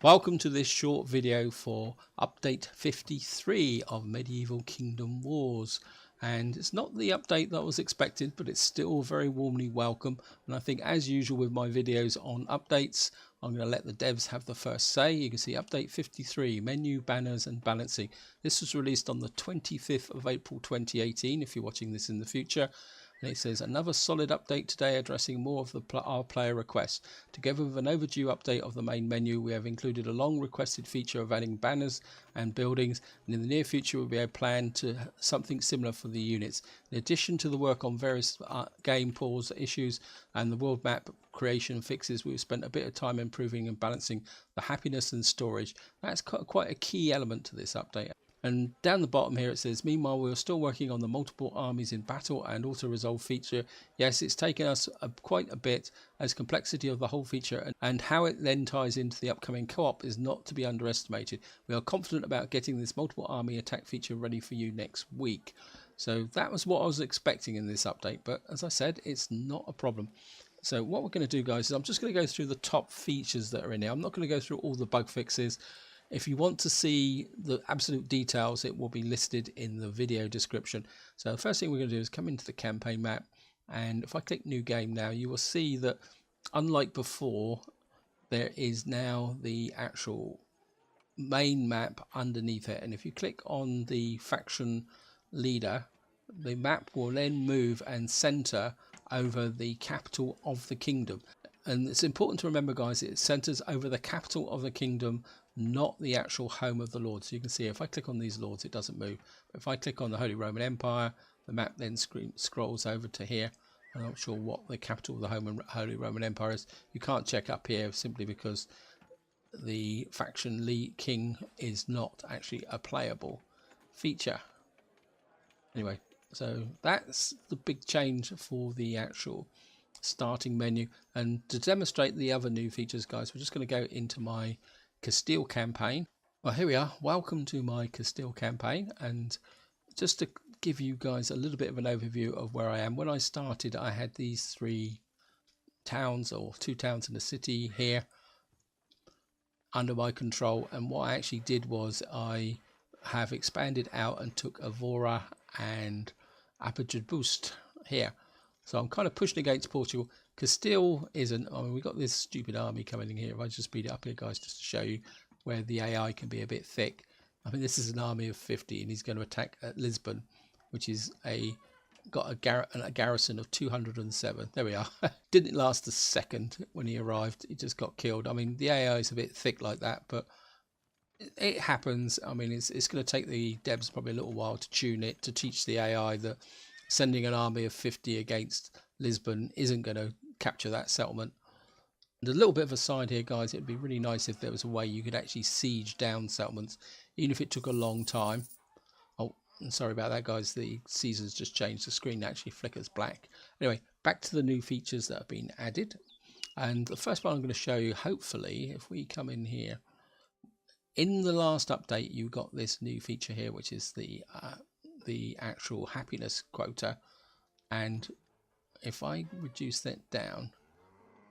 Welcome to this short video for update 53 of Medieval Kingdom Wars, and it's not the update that was expected, but it's still very warmly welcome. And I think, as usual with my videos on updates, I'm going to let the devs have the first say. You can see update 53, menu, banners and balancing. This was released on the 25th of April 2018 if you're watching this in the future. And it says another solid update today, addressing more of our player requests. Together with an overdue update of the main menu, we have included a long requested feature of adding banners and buildings, and in the near future we'll be able to plan to something similar for the units. In addition to the work on various game pause issues and the world map creation fixes, we've spent a bit of time improving and balancing the happiness and storage. That's quite a key element to this update. And down the bottom here it says, meanwhile we're still working on the multiple armies in battle and auto-resolve feature. Yes, it's taken us quite a bit, as complexity of the whole feature and how it then ties into the upcoming co-op is not to be underestimated. We are confident about getting this multiple army attack feature ready for you next week. So that was what I was expecting in this update, but as I said, it's not a problem. So what we're going to do, guys, is I'm just going to go through the top features that are in here. I'm not going to go through all the bug fixes. If you want to see the absolute details, it will be listed in the video description. So the first thing we're going to do is come into the campaign map, and if I click new game now, you will see that unlike before, there is now the actual main map underneath it. And if you click on the faction leader, the map will then move and center over the capital of the kingdom. And it's important to remember, guys, it centers over the capital of the kingdom, not the actual home of the lord. So you can see if I click on these lords, it doesn't move. If I click on the Holy Roman Empire, the map then scrolls over to here. I'm not sure what the capital of the Holy Roman Empire is. You can't check up here simply because the faction king is not actually a playable feature. Anyway, so that's the big change for the actual starting menu. And to demonstrate the other new features, guys, we're just going to go into my Castile campaign. Well, here we are. Welcome to my Castile campaign, and just to give you guys a little bit of an overview of where I am. When I started, I had these three towns, or two towns and a city here under my control, and what I actually did was I have expanded out and took Evora and Apajadboost here. So I'm kind of pushing against Portugal. Castile isn't. I mean, we've got this stupid army coming in here. If I just speed it up here, guys, just to show you where the AI can be a bit thick. I mean, this is an army of 50, and he's going to attack at Lisbon, which is got a garrison of 207. There we are. Didn't last a second when he arrived. He just got killed. I mean, the AI is a bit thick like that, but it happens. I mean, it's going to take the devs probably a little while to tune it, to teach the AI that sending an army of 50 against Lisbon isn't going to capture that settlement. And a little bit of a side here, guys, it'd be really nice if there was a way you could actually siege down settlements, even if it took a long time. Oh, sorry about that, guys. The seasons just changed. The screen actually flickers black. Anyway, back to the new features that have been added. And the first one I'm going to show you, hopefully, if we come in here. In the last update, you got this new feature here, which is the actual happiness quota. And if I reduce that down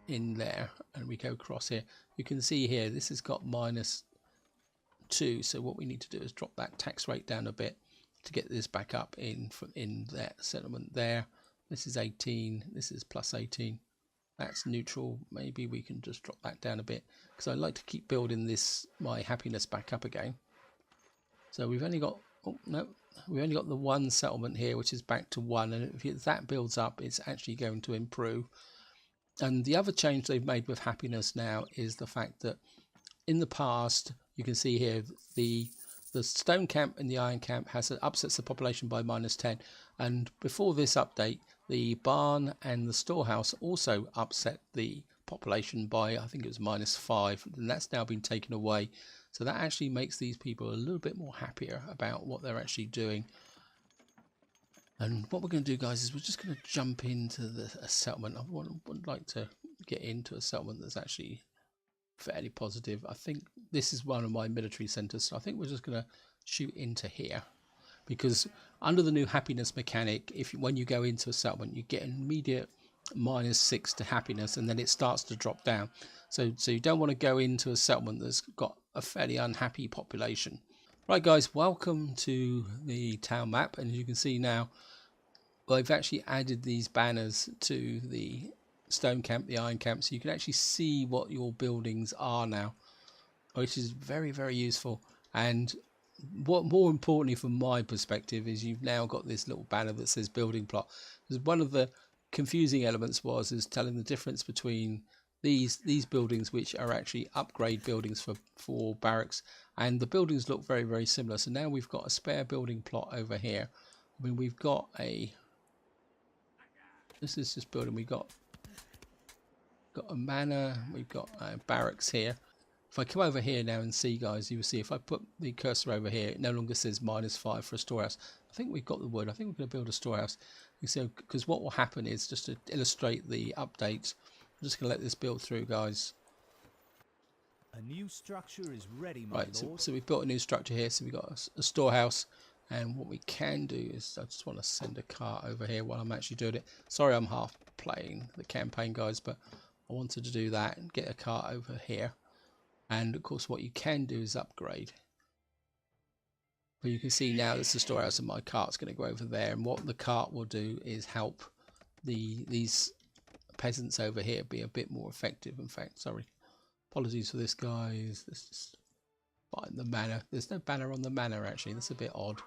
in there and we go across here, you can see here this has got -2. So what we need to do is drop that tax rate down a bit to get this back up in that settlement there. This is 18, this is +18. That's neutral. Maybe we can just drop that down a bit, because I like to keep building my happiness back up again. So we've only got, oh no, we've only got the one settlement here, which is back to 1, and if that builds up, it's actually going to improve. And the other change they've made with happiness now is the fact that in the past, you can see here, the stone camp and the iron camp upsets the population by -10, and before this update, the barn and the storehouse also upset the population by, I think it was -5, and that's now been taken away. So that actually makes these people a little bit more happier about what they're actually doing. And what we're going to do, guys, is we're just going to jump into a settlement. I would like to get into a settlement that's actually fairly positive. I think this is one of my military centers, so I think we're just going to shoot into here, because under the new happiness mechanic, when you go into a settlement, you get immediate -6 to happiness, and then it starts to drop down. So you don't want to go into a settlement that's got a fairly unhappy population. Right guys, welcome to the town map, and as you can see now, they've actually added these banners to the stone camp, the iron camp, so you can actually see what your buildings are now, which is very, very useful. And what more importantly from my perspective is you've now got this little banner that says building plot, because one of the confusing elements is telling the difference between these buildings, which are actually upgrade buildings for barracks, and the buildings look very, very similar. So now we've got a spare building plot over here. I mean, we've got this is just building, we've got a manor, we've got barracks here. If I come over here now and see, guys, you will see if I put the cursor over here, it no longer says -5 for a storehouse. I think we've got the wood. I think we're going to build a storehouse. You see, because what will happen is, just to illustrate the update, I'm just going to let this build through, guys. A new structure is ready, my right, lord. so we've built a new structure here. So we've got a storehouse, and what we can do is, I just want to send a cart over here while I'm actually doing it. Sorry, I'm half playing the campaign, guys, but I wanted to do that and get a cart over here. And of course, what you can do is upgrade. But you can see now there's the storehouse, and my cart's going to go over there. And what the cart will do is help these peasants over here be a bit more effective. In fact, sorry, apologies for this, guys. Let's just find the manor. There's no banner on the manor, actually. That's a bit odd.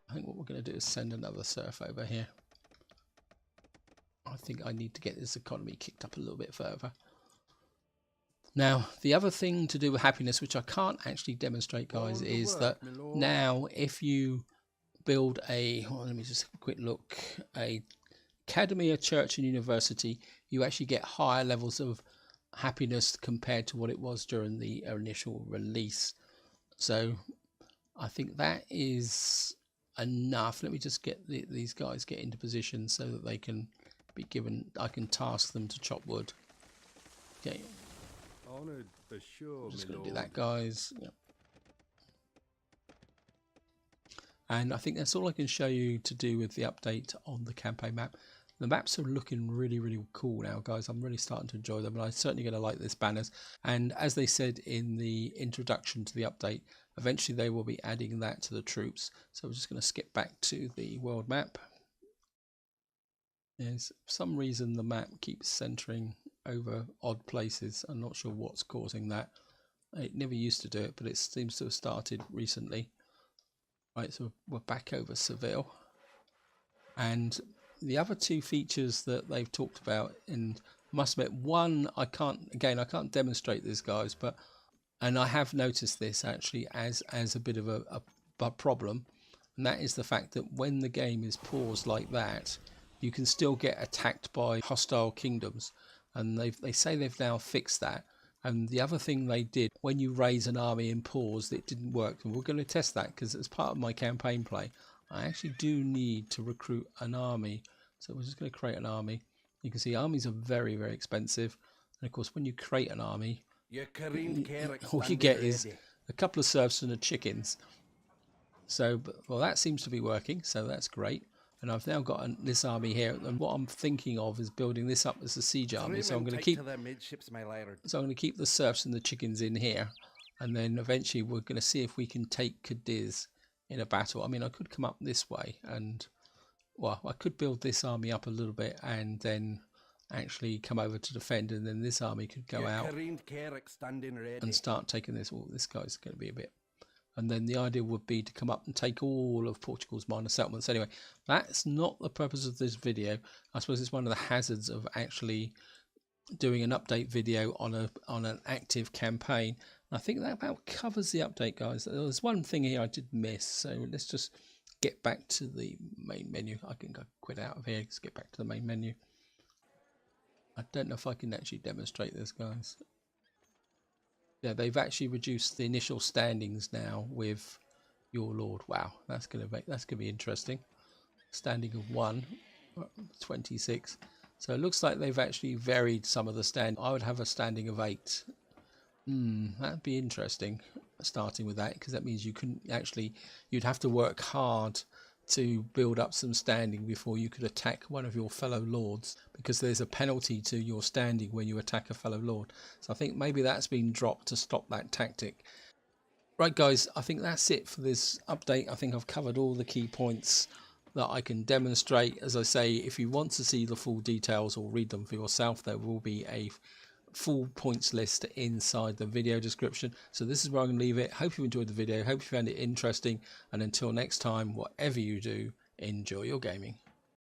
I think what we're going to do is send another serf over here. I think I need to get this economy kicked up a little bit further. Now, the other thing to do with happiness, which I can't actually demonstrate, guys, is that now if you build let me just have a quick look, a academy, a church and university, you actually get higher levels of happiness compared to what it was during the initial release. So I think that is enough. Let me just get these guys get into position so that they can be given, I can task them to chop wood. Okay. Honored for sure, I'm just going to do that, guys. Yep. And I think that's all I can show you to do with the update on the campaign map. The maps are looking really, really cool now, guys. I'm really starting to enjoy them, and I'm certainly going to like this banners. And as they said in the introduction to the update, eventually they will be adding that to the troops. So we're just going to skip back to the world map. There's for some reason the map keeps centering over odd places. I'm not sure what's causing that. It never used to do it, but it seems to have started recently. Right, so we're back over Seville. And the other two features that they've talked about, and I must admit, one, I can't demonstrate this, guys, and I have noticed this actually as a bit of a problem, and that is the fact that when the game is paused like that, you can still get attacked by hostile kingdoms, and they say they've now fixed that. And the other thing they did, when you raise an army in pause, it didn't work, and we're going to test that because as part of my campaign play, I actually do need to recruit an army. So we're just going to create an army. You can see armies are very, very expensive, and of course when you create an army, all you get is a couple of serfs and the chickens. So, well, that seems to be working, so that's great. And I've now got this army here, and what I'm thinking of is building this up as a siege army. So I'm going to keep the serfs and the chickens in here, and then eventually we're going to see if we can take Cadiz in a battle. I mean, I could come up this way, and well, I could build this army up a little bit, and then actually come over to defend, and then this army could go out and start taking this. Oh, this guy's going to be a bit. And then the idea would be to come up and take all of Portugal's minor settlements. Anyway, that's not the purpose of this video. I suppose it's one of the hazards of actually doing an update video on an active campaign. I think that about covers the update, guys. There's one thing here I did miss, so let's just get back to the main menu. I can go quit out of here. Let's get back to the main menu. I don't know if I can actually demonstrate this, guys. Yeah, they've actually reduced the initial standings now with your lord. Wow, that's gonna be interesting. Standing of 1, 26. So it looks like they've actually varied some of the stand. I would have a standing of 8. That'd be interesting. Starting with that, because that means you couldn't actually. You'd have to work hard to build up some standing before you could attack one of your fellow lords, because there's a penalty to your standing when you attack a fellow lord. So I think maybe that's been dropped to stop that tactic. Right guys, I think that's it for this update. I think I've covered all the key points that I can demonstrate. As I say, if you want to see the full details or read them for yourself, there will be a full points list inside the video description. So this is where I'm going to leave it. Hope you enjoyed the video, hope you found it interesting, and until next time, whatever you do, enjoy your gaming.